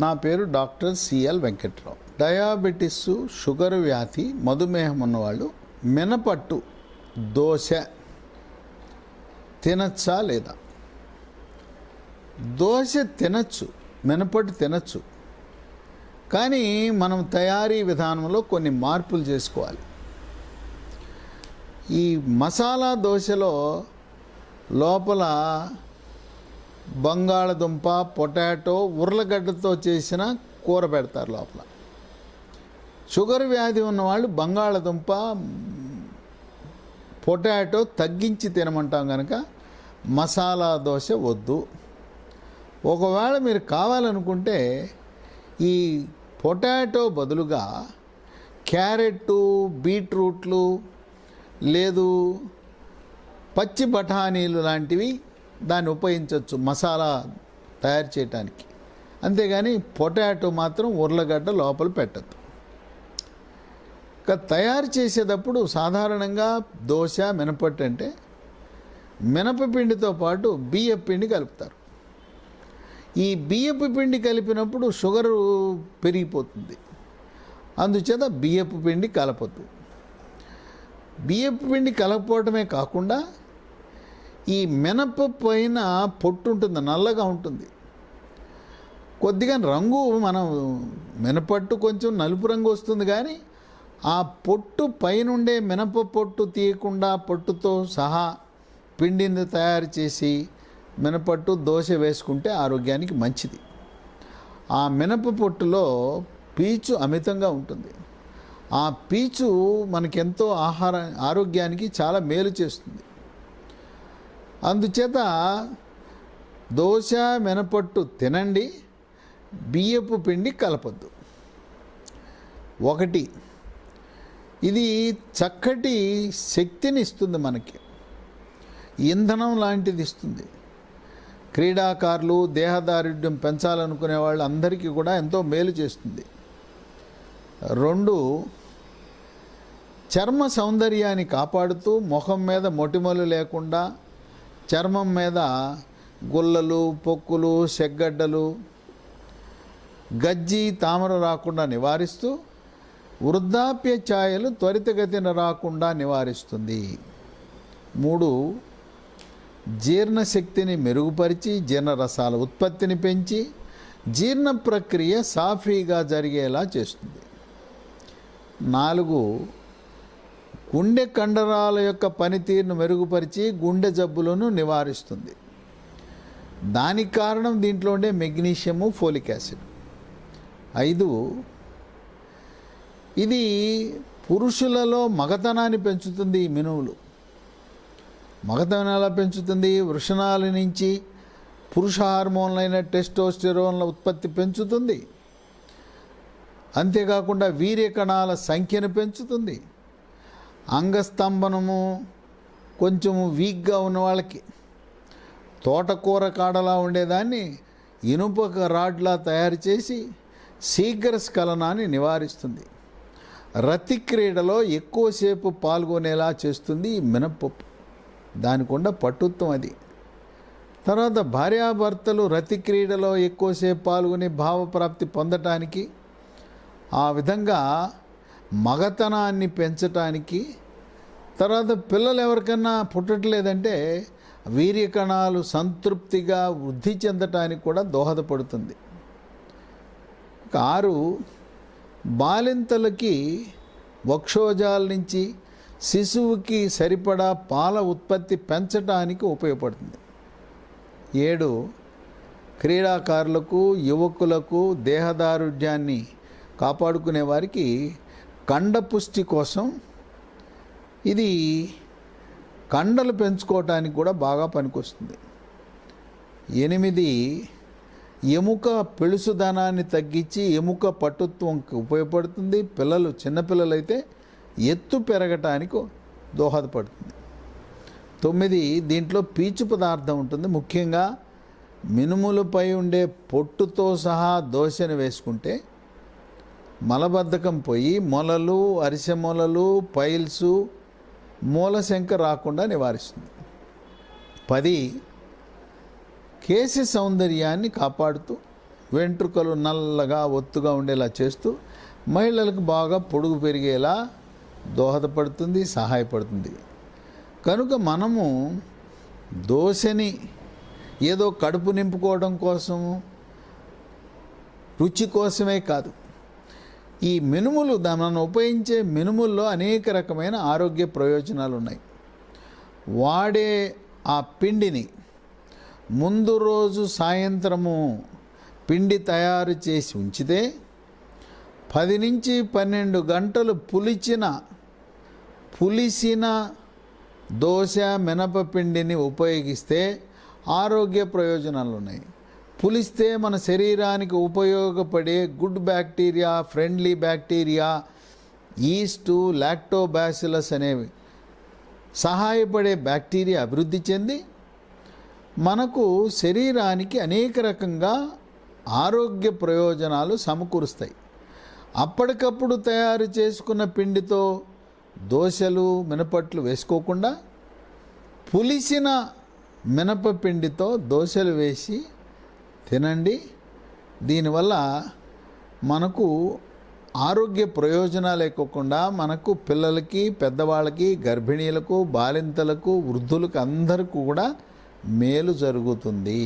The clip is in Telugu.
నా పేరు doctor CL Venkatrao. Diabetes, sugar వ్యాధి, మధుమేహం ఉన్నవాళ్ళు మినపట్టు దోశ తినచ్చా లేదా? దోశ తినచ్చు, మినపట్టు తినచ్చు, కానీ మనం తయారీ విధానంలో కొన్ని మార్పులు చేసుకోవాలి. ఈ మసాలా దోశలో లోపల బంగాళదుంప, పొటాటో, ఉర్లగడ్డతో చేసిన కూర పెడతారు లోపల. షుగర్ వ్యాధి ఉన్నవాళ్ళు బంగాళదుంప, పొటాటో తగ్గించి తినమంటాం కనుక మసాలా దోశ వద్దు. ఒకవేళ మీరు కావాలనుకుంటే ఈ పొటాటో బదులుగా క్యారెట్టు, బీట్రూట్లు, లేదు పచ్చి బఠానీలు లాంటివి దాన్ని ఉపయోగించవచ్చు మసాలా తయారు చేయడానికి. అంతేగాని పొటాటో మాత్రం ఉర్లగడ్డ లోపల పెట్టద్దు. ఇక తయారు చేసేటప్పుడు సాధారణంగా దోశ, మినపట్టు అంటే మినపపిండితో పాటు బియ్యపు పిండి కలుపుతారు. ఈ బియ్యపు పిండి కలిపినప్పుడు షుగరు పెరిగిపోతుంది. అందుచేత బియ్యపు పిండి కలపద్దు. బియ్యపు పిండి కలపపోవటమే కాకుండా ఈ మినప పైన పొట్టు ఉంటుంది, నల్లగా ఉంటుంది. కొద్దిగా రంగు మనం మినపట్టు కొంచెం నలుపు రంగు వస్తుంది, కానీ ఆ పొట్టు పైనుండే మినప పొట్టు తీయకుండా పొట్టుతో సహా పిండిని తయారు చేసి మినపట్టు దోశ వేసుకుంటే ఆరోగ్యానికి మంచిది. ఆ మినప పొట్టులో పీచు అమితంగా ఉంటుంది. ఆ పీచు మనకెంతో ఆరోగ్యానికి చాలా మేలు చేస్తుంది. అందుచేత దోశ, మినపట్టు తినండి, బియ్యపు పిండి కలపద్దు. ఒకటి, ఇది చక్కటి శక్తిని ఇస్తుంది, మనకి ఇంధనం లాంటిది ఇస్తుంది. క్రీడాకారులు, దేహదారుఢ్యం పెంచాలనుకునే వాళ్ళు అందరికీ కూడా ఎంతో మేలు చేస్తుంది. 2, చర్మ సౌందర్యాన్ని కాపాడుతూ ముఖం మీద మొటిమలు లేకుండా, చర్మం మీద గుల్లలు, పొక్కులు, సెగ్గడ్డలు, గజ్జి, తామర రాకుండా నివారిస్తూ వృద్ధాప్య ఛాయలు త్వరితగతిన రాకుండా నివారిస్తుంది. 3, జీర్ణశక్తిని మెరుగుపరిచి జీర్ణరసాల ఉత్పత్తిని పెంచి జీర్ణ ప్రక్రియ సాఫీగా జరిగేలా చేస్తుంది. 4, గుండె కండరాల యొక్క పనితీరును మెరుగుపరిచి గుండె జబ్బులను నివారిస్తుంది. దానికి కారణం దీంట్లో ఉండే మెగ్నీషియము, ఫోలిక్ యాసిడ్. 5, ఇది పురుషులలో మగతనాన్ని పెంచుతుంది. ఈ మినువులు మగతనం ఎలా పెంచుతుంది? వృషణాల నుంచి పురుష హార్మోన్లైన టెస్టోస్టెరోన్ల ఉత్పత్తి పెంచుతుంది. అంతేకాకుండా వీర్య కణాల సంఖ్యను పెంచుతుంది. అంగస్తంభనము కొంచెము వీక్గా ఉన్న వాళ్ళకి తోటకూర కాడలా ఉండేదాన్ని ఇనుప రాడ్లా తయారు చేసి శీఘ్ర స్ఖలనాన్ని నివారిస్తుంది. రతి క్రీడలో ఎక్కువసేపు పాల్గొనేలా చేస్తుంది ఈ మినపప్పు. దానికి ఉన్న పట్టుత్వం అది. తర్వాత భార్యాభర్తలు రతి క్రీడలో ఎక్కువసేపు పాల్గొని భావప్రాప్తి పొందటానికి, ఆ విధంగా మగతనాన్ని పెంచటానికి, తర్వాత పిల్లలు ఎవరికన్నా పుట్టట్లేదంటే వీర్య కణాలు సంతృప్తిగా వృద్ధి చెందటానికి కూడా దోహదపడుతుంది. 6, బాలింతలకి వక్షోజాల నుంచి శిశువుకి సరిపడా పాల ఉత్పత్తి పెంచడానికి ఉపయోగపడుతుంది. 7, క్రీడాకారులకు, యువకులకు, దేహదారుఢ్యాన్ని కాపాడుకునే వారికి కండపుష్టి కోసం ఇది కండలు పెంచుకోవటానికి కూడా బాగా పనికొస్తుంది. 8, ఎముక పెళుసుదనాన్ని తగ్గించి ఎముక పటుత్వంకి ఉపయోగపడుతుంది. పిల్లలు, చిన్నపిల్లలైతే ఎత్తు పెరగటానికి దోహదపడుతుంది. 9, దీంట్లో పీచు పదార్థం ఉంటుంది. ముఖ్యంగా మినుములపై ఉండే పొట్టుతో సహా దోశను వేసుకుంటే మలబద్ధకం పోయి మొలలు, అరిసె మొలలు, పైల్సు, మూలశంక రాకుండా నివారిస్తుంది. 10, కేశ సౌందర్యాన్ని కాపాడుతూ వెంట్రుకలు నల్లగా ఒత్తుగా ఉండేలా చేస్తూ మహిళలకు బాగా పొడుగు పెరిగేలా దోహదపడుతుంది, సహాయపడుతుంది. కనుక మనము దోశని ఏదో కడుపు నింపుకోవడం కోసము, రుచి కోసమే కాదు. ఈ మినుములు మనం ఉపయోగించే మినుముల్లో అనేక రకమైన ఆరోగ్య ప్రయోజనాలు ఉన్నాయి. వాడే ఆ పిండిని ముందు రోజు సాయంత్రము పిండి తయారు చేసి ఉంచితే 10 నుంచి 12 గంటలు పులిసిన దోశ మినపపిండిని ఉపయోగిస్తే ఆరోగ్య ప్రయోజనాలు ఉన్నాయి. పులిస్తే మన శరీరానికి ఉపయోగపడే good bacteria, friendly bacteria, yeast, lactobacillus అనేవి సహాయపడే బ్యాక్టీరియా అభివృద్ధి చెంది మనకు శరీరానికి అనేక రకంగా ఆరోగ్య ప్రయోజనాలు సమకూరుస్తాయి. అప్పటికప్పుడు తయారు చేసుకున్న పిండితో దోశలు, మినపట్లు వేసుకోకుండా పులిసిన మినపపిండితో దోశలు వేసి తినండి. దీనివల్ల మనకు ఆరోగ్య ప్రయోజనాలు ఎక్కువకుండా మనకు పిల్లలకి, పెద్దవాళ్ళకి, గర్భిణీలకు, బాలింతలకు, వృద్ధులకు అందరికీ కూడా మేలు జరుగుతుంది.